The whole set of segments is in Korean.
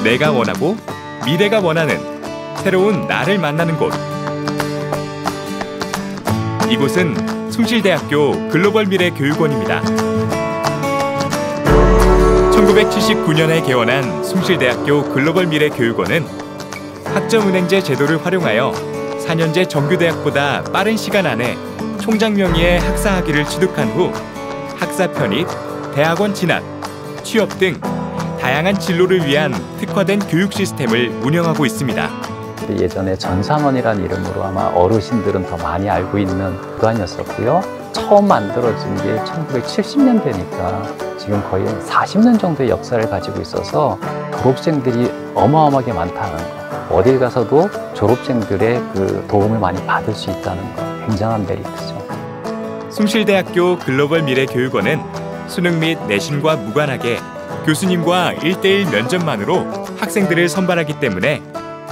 내가 원하고 미래가 원하는 새로운 나를 만나는 곳. 이곳은 숭실대학교 글로벌 미래 교육원입니다. 1979년에 개원한 숭실대학교 글로벌 미래 교육원은 학점은행제 제도를 활용하여 4년제 정규대학보다 빠른 시간 안에 총장 명의의 학사 학위를 취득한 후 학사 편입, 대학원 진학, 취업 등 다양한 진로를 위한 특화된 교육 시스템을 운영하고 있습니다. 예전에 전산원이라는 이름으로 아마 어르신들은 더 많이 알고 있는 기관이었었고요. 처음 만들어진 게 1970년대니까 지금 거의 40년 정도의 역사를 가지고 있어서 졸업생들이 어마어마하게 많다는 거, 어딜 가서도 졸업생들의 그 도움을 많이 받을 수 있다는 거, 굉장한 메리트죠. 숭실대학교 글로벌 미래 교육원은 수능 및 내신과 무관하게 교수님과 1:1 면접만으로 학생들을 선발하기 때문에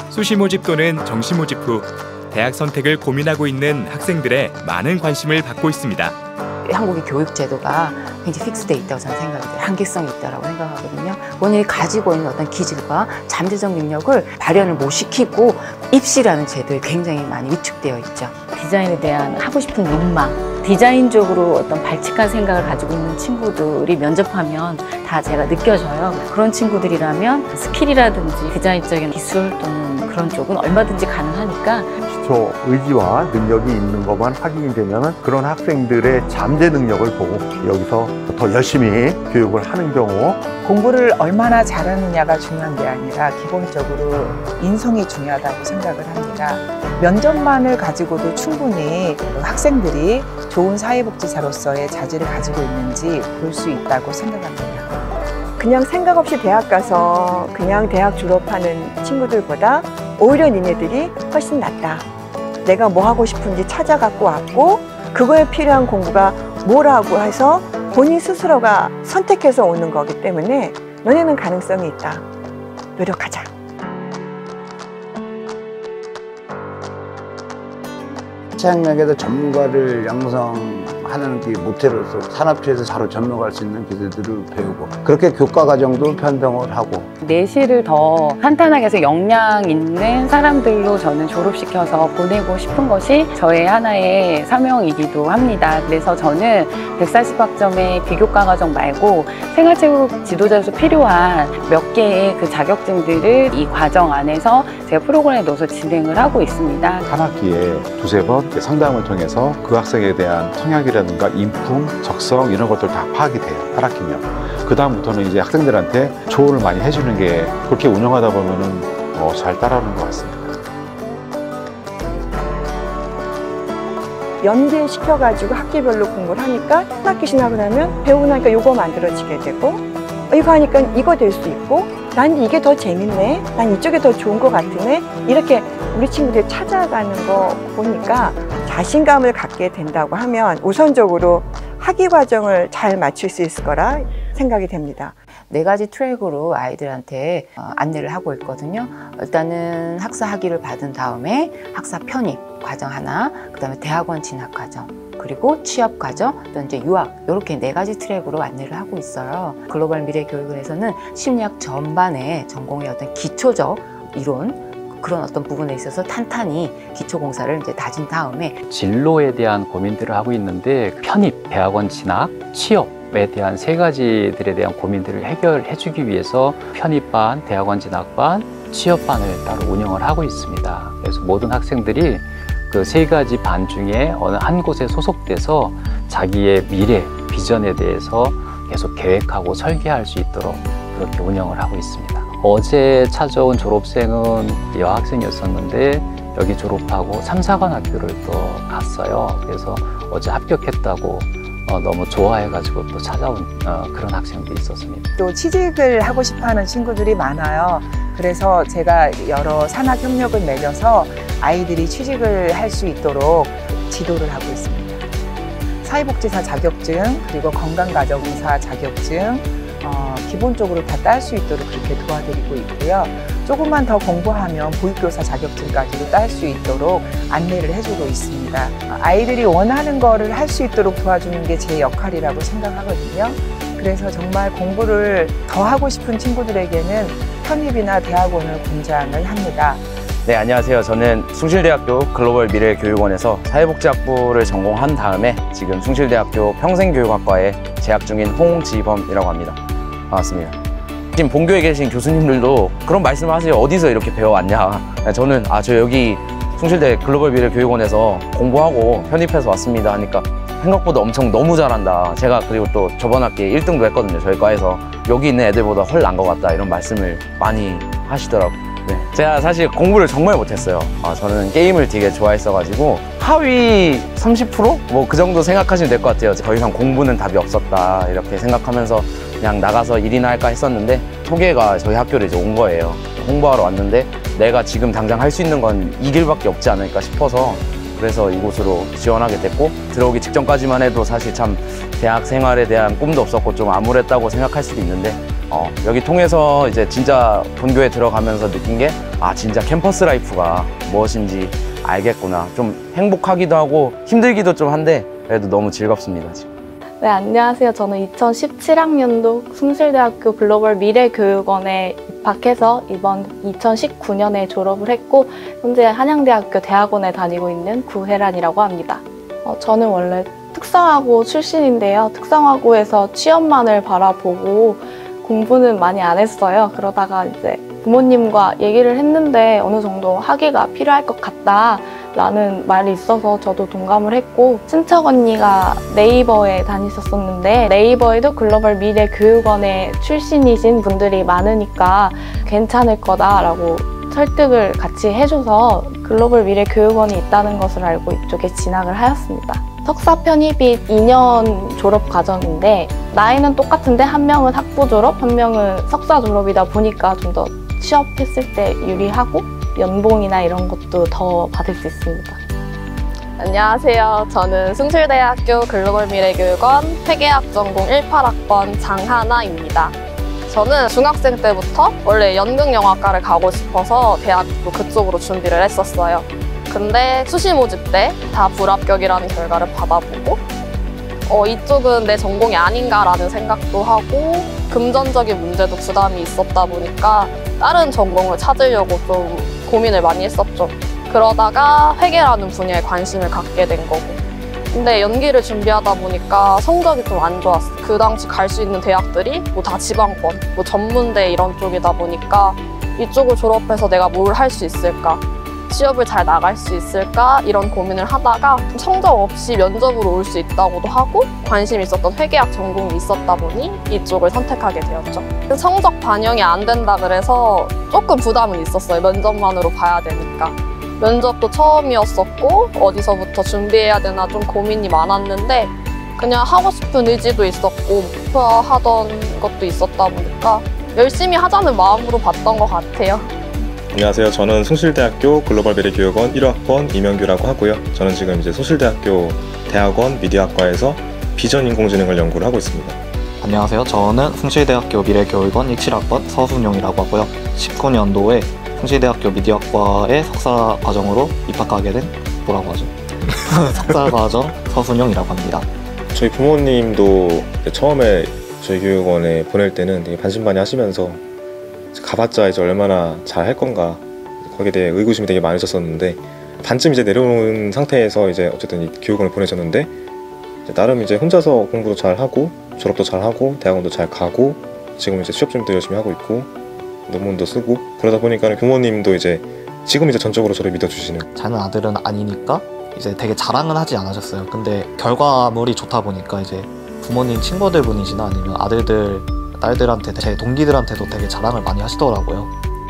수시 모집 또는 정시 모집 후 대학 선택을 고민하고 있는 학생들의 많은 관심을 받고 있습니다. 한국의 교육 제도가 굉장히 픽스되어 있다고 저는 생각이 돼요. 한계성이 있다고 생각하거든요. 본인이 가지고 있는 어떤 기질과 잠재적 능력을 발현을 못 시키고 입시라는 제도에 굉장히 많이 위축되어 있죠. 디자인에 대한 하고 싶은 욕망, 디자인적으로 어떤 발칙한 생각을 가지고 있는 친구들이 면접하면 다 제가 느껴져요. 그런 친구들이라면 스킬이라든지 디자인적인 기술 또는 그런 쪽은 얼마든지 가능하니까 기초 의지와 능력이 있는 것만 확인이 되면 그런 학생들의 잠재 능력을 보고 여기서 더 열심히 교육을 하는 경우, 공부를 얼마나 잘하느냐가 중요한 게 아니라 기본적으로 인성이 중요하다고 생각을 합니다. 면접만을 가지고도 충분히 학생들이 좋은 사회복지사로서의 자질을 가지고 있는지 볼 수 있다고 생각합니다. 그냥 생각 없이 대학 가서 그냥 대학 졸업하는 친구들보다 오히려 니네들이 훨씬 낫다. 내가 뭐 하고 싶은지 찾아갖고 왔고 그거에 필요한 공부가 뭐라고 해서 본인 스스로가 선택해서 오는 거기 때문에 너네는 가능성이 있다. 노력하자. 최악력에도 전문가를 양성하는 게 모태로서 산업체에서 바로 접목할 수 있는 기술들을 배우고 그렇게 교과 과정도 편성을 하고 내실을 더 탄탄하게 해서 역량 있는 사람들로 저는 졸업시켜서 보내고 싶은 것이 저의 하나의 사명이기도 합니다. 그래서 저는 140학점의 비교과 과정 말고 생활체육 지도자로서 필요한 몇 개의 그 자격증들을 이 과정 안에서 제가 프로그램에 넣어서 진행을 하고 있습니다. 한 학기에 두세 번 상담을 통해서 그 학생에 대한 성향이라든가 인품, 적성 이런 것들 다 파악이 돼요. 한 학기면. 그 다음부터는 이제 학생들한테 조언을 많이 해주는 게 그렇게 운영하다 보면은 잘 따라오는 것 같습니다. 연계시켜가지고 학기별로 공부를 하니까 한 학기 지나고 나면 배우고 나니까 이거 만들어지게 되고 이거 하니까 이거 될 수 있고 난 이게 더 재밌네, 난 이쪽이 더 좋은 것 같으네, 이렇게 우리 친구들이 찾아가는 거 보니까 자신감을 갖게 된다고 하면 우선적으로 학위 과정을 잘 마칠 수 있을 거라 생각이 됩니다. 4가지 트랙으로 아이들한테 안내를 하고 있거든요. 일단은 학사 학위를 받은 다음에 학사 편입 과정 하나, 그다음에 대학원 진학 과정, 그리고 취업 과정, 또 이제 유학, 이렇게 4가지 트랙으로 안내를 하고 있어요. 글로벌 미래 교육원에서는 심리학 전반의 전공의 어떤 기초적 이론, 그런 어떤 부분에 있어서 탄탄히 기초 공사를 이제 다진 다음에 진로에 대한 고민들을 하고 있는데 편입, 대학원 진학, 취업에 대한 3가지들에 대한 고민들을 해결해 주기 위해서 편입반, 대학원 진학반, 취업반을 따로 운영을 하고 있습니다. 그래서 모든 학생들이 그 3가지 반 중에 어느 한 곳에 소속돼서 자기의 미래, 비전에 대해서 계속 계획하고 설계할 수 있도록 그렇게 운영을 하고 있습니다. 어제 찾아온 졸업생은 여학생이었었는데 여기 졸업하고 3, 4관 학교를 또 갔어요. 그래서 어제 합격했다고 너무 좋아해가지고 또 찾아온 그런 학생도 있었습니다. 또 취직을 하고 싶어하는 친구들이 많아요. 그래서 제가 여러 산학 협력을 맺어서 아이들이 취직을 할 수 있도록 지도를 하고 있습니다. 사회복지사 자격증, 그리고 건강가정의사 자격증, 기본적으로 다 딸 수 있도록 그렇게 도와드리고 있고요. 조금만 더 공부하면 보육교사 자격증까지도 딸 수 있도록 안내를 해주고 있습니다. 아이들이 원하는 거를 할 수 있도록 도와주는 게 제 역할이라고 생각하거든요. 그래서 정말 공부를 더 하고 싶은 친구들에게는 편입이나 대학원을 권장을 합니다. 네, 안녕하세요. 저는 숭실대학교 글로벌 미래교육원에서 사회복지학부를 전공한 다음에 지금 숭실대학교 평생교육학과에 재학 중인 홍지범이라고 합니다. 반갑습니다. 지금 본교에 계신 교수님들도 그런 말씀을 하세요. 어디서 이렇게 배워왔냐. 저는 저 여기 숭실대 글로벌 미래교육원에서 공부하고 편입해서 왔습니다 하니까 생각보다 엄청 너무 잘한다. 제가 그리고 또 저번 학기에 1등도 했거든요. 저희 과에서 여기 있는 애들보다 훨 나은 것 같다. 이런 말씀을 많이 하시더라고요. 네. 제가 사실 공부를 정말 못했어요. 저는 게임을 되게 좋아했어가지고 하위 30%? 뭐 그 정도 생각하시면 될 것 같아요. 더 이상 공부는 답이 없었다 이렇게 생각하면서 그냥 나가서 일이나 할까 했었는데 소개가 저희 학교를 이제 온 거예요. 홍보하러 왔는데 내가 지금 당장 할 수 있는 건 이 길밖에 없지 않을까 싶어서 그래서 이곳으로 지원하게 됐고 들어오기 직전까지만 해도 사실 참 대학 생활에 대한 꿈도 없었고 좀 암울했다고 생각할 수도 있는데 여기 통해서 이제 진짜 본교에 들어가면서 느낀 게 진짜 캠퍼스 라이프가 무엇인지 알겠구나. 좀 행복하기도 하고 힘들기도 좀 한데 그래도 너무 즐겁습니다 지금. 네, 안녕하세요. 저는 2017학년도 숭실대학교 글로벌 미래교육원에 입학해서 이번 2019년에 졸업을 했고 현재 한양대학교 대학원에 다니고 있는 구혜란이라고 합니다. 저는 원래 특성화고 출신인데요. 특성화고에서 취업만을 바라보고 공부는 많이 안 했어요. 그러다가 이제 부모님과 얘기를 했는데 어느 정도 학위가 필요할 것 같다 라는 말이 있어서 저도 동감을 했고 친척 언니가 네이버에 다니셨었는데 네이버에도 글로벌 미래교육원에 출신이신 분들이 많으니까 괜찮을 거다라고 설득을 같이 해줘서 글로벌 미래교육원이 있다는 것을 알고 이쪽에 진학을 하였습니다. 석사 편입이 2년 졸업 과정인데 나이는 똑같은데 한 명은 학부 졸업, 한 명은 석사 졸업이다 보니까 좀 더 취업했을 때 유리하고 연봉이나 이런 것도 더 받을 수 있습니다. 안녕하세요. 저는 숭실대학교 글로벌 미래교육원 회계학 전공 18학번 장하나입니다. 저는 중학생 때부터 원래 연극영화과를 가고 싶어서 대학도 그쪽으로 준비를 했었어요. 근데 수시 모집 때 다 불합격이라는 결과를 받아보고 이쪽은 내 전공이 아닌가라는 생각도 하고 금전적인 문제도 부담이 있었다 보니까 다른 전공을 찾으려고 좀 고민을 많이 했었죠. 그러다가 회계라는 분야에 관심을 갖게 된 거고 근데 연기를 준비하다 보니까 성적이 좀 안 좋았어. 그 당시 갈 수 있는 대학들이 뭐 다 지방권, 뭐 전문대 이런 쪽이다 보니까 이쪽을 졸업해서 내가 뭘 할 수 있을까? 취업을 잘 나갈 수 있을까? 이런 고민을 하다가 성적 없이 면접으로 올 수 있다고도 하고 관심 있었던 회계학 전공이 있었다 보니 이쪽을 선택하게 되었죠. 성적 반영이 안 된다 그래서 조금 부담은 있었어요. 면접만으로 봐야 되니까. 면접도 처음이었었고 어디서부터 준비해야 되나 좀 고민이 많았는데 그냥 하고 싶은 의지도 있었고 목표하던 것도 있었다 보니까 열심히 하자는 마음으로 봤던 것 같아요. 안녕하세요. 저는 숭실대학교 글로벌 미래교육원 1학번 이명규라고 하고요. 저는 지금 이제 숭실대학교 대학원 미디어학과에서 비전 인공지능을 연구를 하고 있습니다. 안녕하세요. 저는 숭실대학교 미래교육원 17학번 서순용이라고 하고요. 19년도에 숭실대학교 미디어학과의 석사 과정으로 입학하게 된 뭐라고 하죠? 석사 과정 서순용이라고 합니다. 저희 부모님도 처음에 저희 교육원에 보낼 때는 되게 반신반의하시면서 가봤자 이제 얼마나 잘 할 건가 거기에 대해 의구심이 되게 많으셨었는데 반쯤 이제 내려온 상태에서 이제 어쨌든 이 교육원을 보내셨는데 이제 나름 이제 혼자서 공부도 잘 하고 졸업도 잘 하고 대학원도 잘 가고 지금 이제 취업 준비도 열심히 하고 있고 논문도 쓰고 그러다 보니까 부모님도 이제 지금 이제 전적으로 저를 믿어주시는. 자는 아들은 아니니까 이제 되게 자랑은 하지 않으셨어요. 근데 결과물이 좋다 보니까 이제 부모님 친구들 분이시나 아니면 아들들 딸들한테 제 동기들한테도 되게 자랑을 많이 하시더라고요.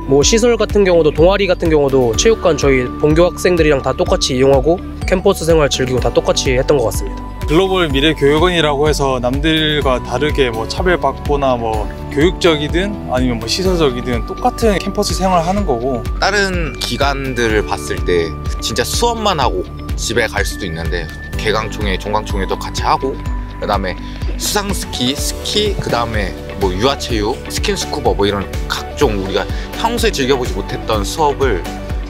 뭐 시설 같은 경우도 동아리 같은 경우도 체육관 저희 본교 학생들이랑 다 똑같이 이용하고 캠퍼스 생활 즐기고 다 똑같이 했던 것 같습니다. 글로벌 미래교육원이라고 해서 남들과 다르게 뭐 차별받거나 뭐 교육적이든 아니면 뭐 시설적이든 똑같은 캠퍼스 생활을 하는 거고 다른 기관들을 봤을 때 진짜 수업만 하고 집에 갈 수도 있는데 개강총회, 종강총회도 같이 하고 그 다음에 수상스키, 스키, 그 다음에 뭐 유아체육, 스킨스쿠버 뭐 이런 각종 우리가 평소에 즐겨보지 못했던 수업을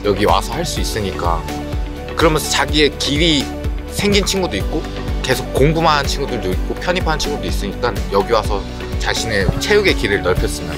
여기 와서 할 수 있으니까 그러면서 자기의 길이 생긴 친구도 있고 계속 공부만 하는 친구들도 있고 편입하는 친구도 있으니까 여기 와서 자신의 체육의 길을 넓혔으면.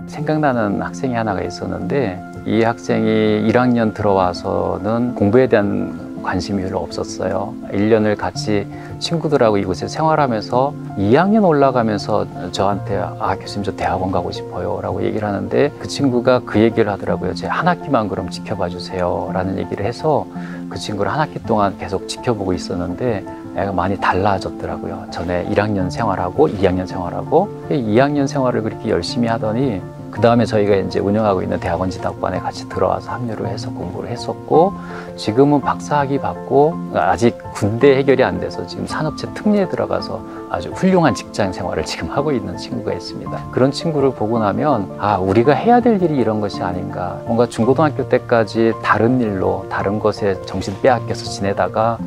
생각나는 학생이 하나가 있었는데 이 학생이 1학년 들어와서는 공부에 대한 관심이 별로 없었어요. 1년을 같이 친구들하고 이곳에 생활하면서 2학년 올라가면서 저한테 교수님 저 대학원 가고 싶어요 라고 얘기를 하는데 그 친구가 그 얘기를 하더라고요. 제 한 학기만 그럼 지켜봐 주세요 라는 얘기를 해서 그 친구를 한 학기 동안 계속 지켜보고 있었는데 애가 많이 달라졌더라고요. 전에 1학년 생활하고 2학년 생활하고 2학년 생활을 그렇게 열심히 하더니 그 다음에 저희가 이제 운영하고 있는 대학원 진학반에 같이 들어와서 합류를 해서 공부를 했었고 지금은 박사학위 받고 아직 군대 해결이 안 돼서 지금 산업체 특례에 들어가서 아주 훌륭한 직장 생활을 지금 하고 있는 친구가 있습니다. 그런 친구를 보고 나면 우리가 해야 될 일이 이런 것이 아닌가. 뭔가 중고등학교 때까지 다른 일로 다른 것에 정신 빼앗겨서 지내다가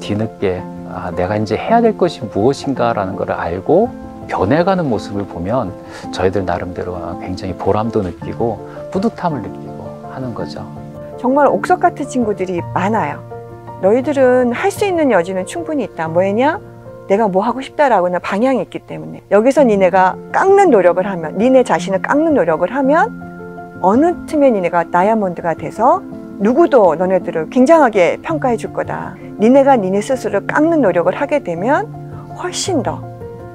뒤늦게 내가 이제 해야 될 것이 무엇인가라는 걸 알고 변해가는 모습을 보면 저희들 나름대로 굉장히 보람도 느끼고 뿌듯함을 느끼고 하는 거죠. 정말 옥석 같은 친구들이 많아요. 너희들은 할 수 있는 여지는 충분히 있다. 뭐냐? 내가 뭐 하고 싶다라고는 방향이 있기 때문에 여기서 니네가 깎는 노력을 하면 니네 자신을 깎는 노력을 하면 어느 틈에 니네가 다이아몬드가 돼서 누구도 너네들을 굉장하게 평가해 줄 거다. 니네가 니네 스스로 깎는 노력을 하게 되면 훨씬 더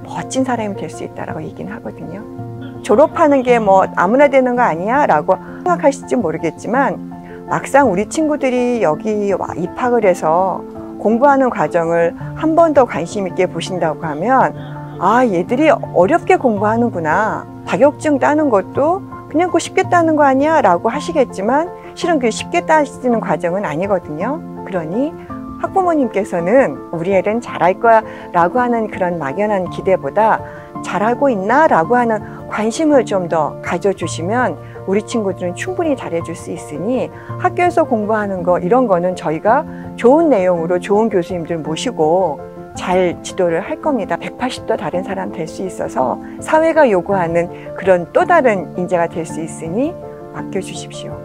멋진 사람이 될 수 있다라고 얘기는 하거든요. 졸업하는 게 뭐 아무나 되는 거 아니야? 라고 생각하실지 모르겠지만 막상 우리 친구들이 여기 입학을 해서 공부하는 과정을 한 번 더 관심 있게 보신다고 하면 얘들이 어렵게 공부하는구나. 자격증 따는 것도 그냥 그거 쉽게 따는 거 아니야? 라고 하시겠지만 실은 그게 쉽게 따지는 과정은 아니거든요. 그러니 학부모님께서는 우리 애는 잘할 거야 라고 하는 그런 막연한 기대보다 잘하고 있나 라고 하는 관심을 좀 더 가져주시면 우리 친구들은 충분히 잘해줄 수 있으니 학교에서 공부하는 거 이런 거는 저희가 좋은 내용으로 좋은 교수님들 모시고 잘 지도를 할 겁니다. 180도 다른 사람 될 수 있어서 사회가 요구하는 그런 또 다른 인재가 될 수 있으니 맡겨주십시오.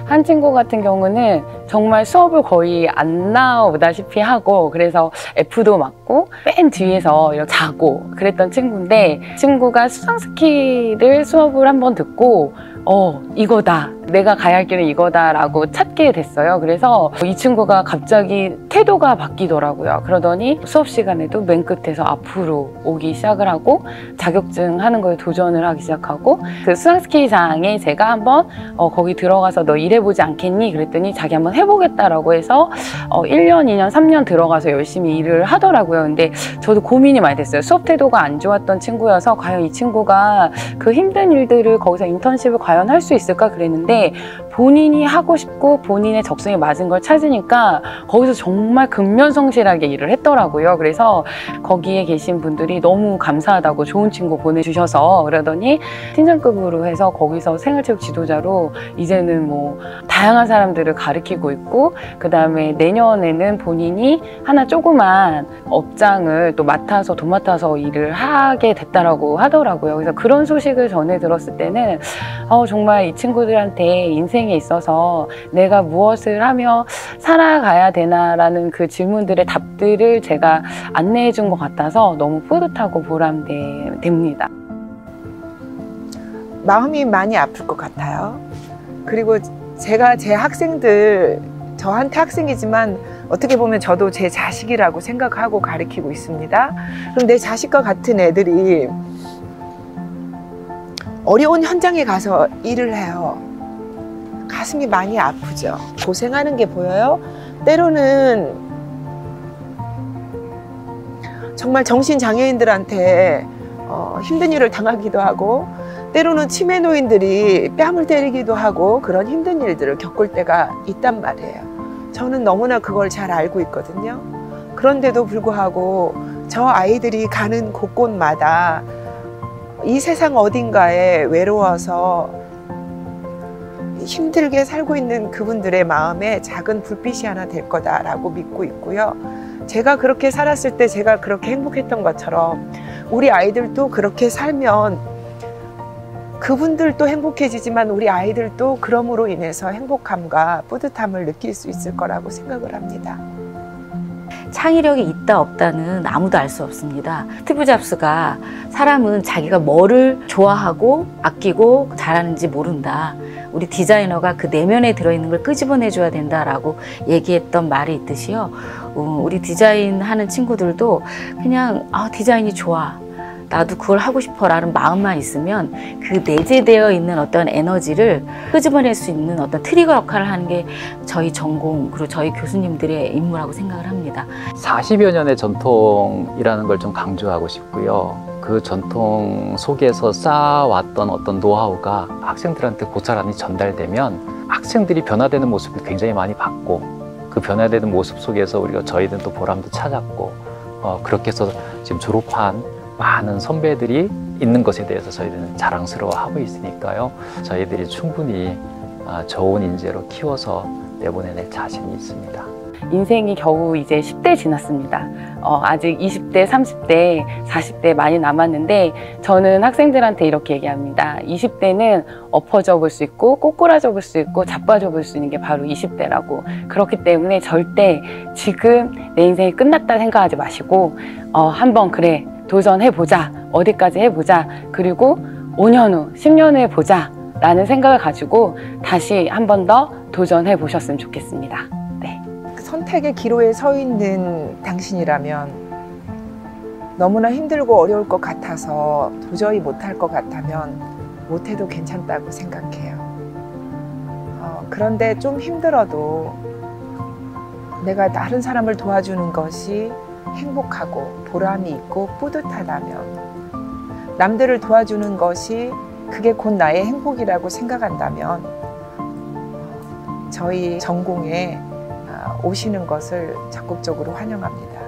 한 친구 같은 경우는 정말 수업을 거의 안 나오다시피 하고 그래서 F도 맞고 맨 뒤에서 이렇게 자고 그랬던 친구인데 친구가 수상스키를 수업을 한번 듣고 이거다. 내가 가야 할 길은 이거다 라고 찾게 됐어요. 그래서 이 친구가 갑자기 태도가 바뀌더라고요. 그러더니 수업 시간에도 맨 끝에서 앞으로 오기 시작을 하고 자격증 하는 거에 도전을 하기 시작하고 그 수상스키장에 제가 한번 거기 들어가서 너 일해보지 않겠니? 그랬더니 자기 한번 해보겠다라고 해서 1년, 2년, 3년 들어가서 열심히 일을 하더라고요. 근데 저도 고민이 많이 됐어요. 수업 태도가 안 좋았던 친구여서 과연 이 친구가 그 힘든 일들을 거기서 인턴십을 과연 할 수 있을까 그랬는데 본인이 하고 싶고 본인의 적성에 맞은 걸 찾으니까 거기서 정말 근면성실하게 일을 했더라고요. 그래서 거기에 계신 분들이 너무 감사하다고 좋은 친구 보내주셔서 그러더니 팀장급으로 해서 거기서 생활체육 지도자로 이제는 뭐 다양한 사람들을 가르치고 있고 그 다음에 내년에는 본인이 하나 조그만 업장을 또 맡아서 도맡아서 일을 하게 됐다라고 하더라고요. 그래서 그런 소식을 전해 들었을 때는 정말 이 친구들한테 인생에 있어서 내가 무엇을 하며 살아가야 되나라는 그 질문들의 답들을 제가 안내해 준 것 같아서 너무 뿌듯하고 보람됩니다. 마음이 많이 아플 것 같아요. 그리고 제가 제 학생들, 저한테 학생이지만 어떻게 보면 저도 제 자식이라고 생각하고 가르치고 있습니다. 그럼 내 자식과 같은 애들이 어려운 현장에 가서 일을 해요. 가슴이 많이 아프죠. 고생하는 게 보여요. 때로는 정말 정신장애인들한테 힘든 일을 당하기도 하고 때로는 치매 노인들이 뺨을 때리기도 하고 그런 힘든 일들을 겪을 때가 있단 말이에요. 저는 너무나 그걸 잘 알고 있거든요. 그런데도 불구하고 저 아이들이 가는 곳곳마다 이 세상 어딘가에 외로워서 힘들게 살고 있는 그분들의 마음에 작은 불빛이 하나 될 거다라고 믿고 있고요. 제가 그렇게 살았을 때 제가 그렇게 행복했던 것처럼 우리 아이들도 그렇게 살면 그분들도 행복해지지만 우리 아이들도 그럼으로 인해서 행복함과 뿌듯함을 느낄 수 있을 거라고 생각을 합니다. 창의력이 있다 없다는 아무도 알 수 없습니다. 스티브 잡스가 사람은 자기가 뭐를 좋아하고 아끼고 잘하는지 모른다. 우리 디자이너가 그 내면에 들어있는 걸 끄집어내줘야 된다라고 얘기했던 말이 있듯이요. 우리 디자인하는 친구들도 그냥 디자인이 좋아. 나도 그걸 하고 싶어 라는 마음만 있으면 그 내재되어 있는 어떤 에너지를 끄집어낼 수 있는 어떤 트리거 역할을 하는 게 저희 전공 그리고 저희 교수님들의 임무라고 생각을 합니다. 40여 년의 전통이라는 걸 좀 강조하고 싶고요. 그 전통 속에서 쌓아왔던 어떤 노하우가 학생들한테 고스란히 전달되면 학생들이 변화되는 모습을 굉장히 많이 봤고 그 변화되는 모습 속에서 저희는 또 보람도 찾았고 그렇게 해서 지금 졸업한 많은 선배들이 있는 것에 대해서 저희들은 자랑스러워하고 있으니까요. 저희들이 충분히 좋은 인재로 키워서 내보내낼 자신이 있습니다. 인생이 겨우 이제 10대 지났습니다. 아직 20대, 30대, 40대 많이 남았는데 저는 학생들한테 이렇게 얘기합니다. 20대는 엎어져 볼 수 있고 꼬꾸라져 볼 수 있고 자빠져 볼 수 있는 게 바로 20대라고. 그렇기 때문에 절대 지금 내 인생이 끝났다 생각하지 마시고 한번 그래 도전해보자, 어디까지 해보자, 그리고 5년 후, 10년 후에 보자 라는 생각을 가지고 다시 한 번 더 도전해보셨으면 좋겠습니다. 네. 선택의 기로에 서 있는 당신이라면 너무나 힘들고 어려울 것 같아서 도저히 못할 것 같다면 못해도 괜찮다고 생각해요. 그런데 좀 힘들어도 내가 다른 사람을 도와주는 것이 행복하고 보람이 있고 뿌듯하다면 남들을 도와주는 것이 그게 곧 나의 행복이라고 생각한다면 저희 전공에 오시는 것을 적극적으로 환영합니다.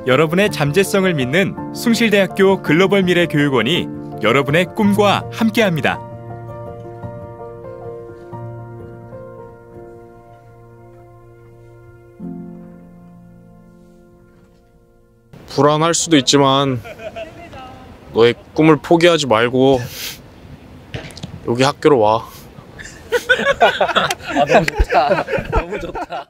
여러분의 잠재성을 믿는 숭실대학교 글로벌 미래 교육원이 여러분의 꿈과 함께합니다. 불안할 수도 있지만 너의 꿈을 포기하지 말고 여기 학교로 와. 너무 좋다. 너무 좋다.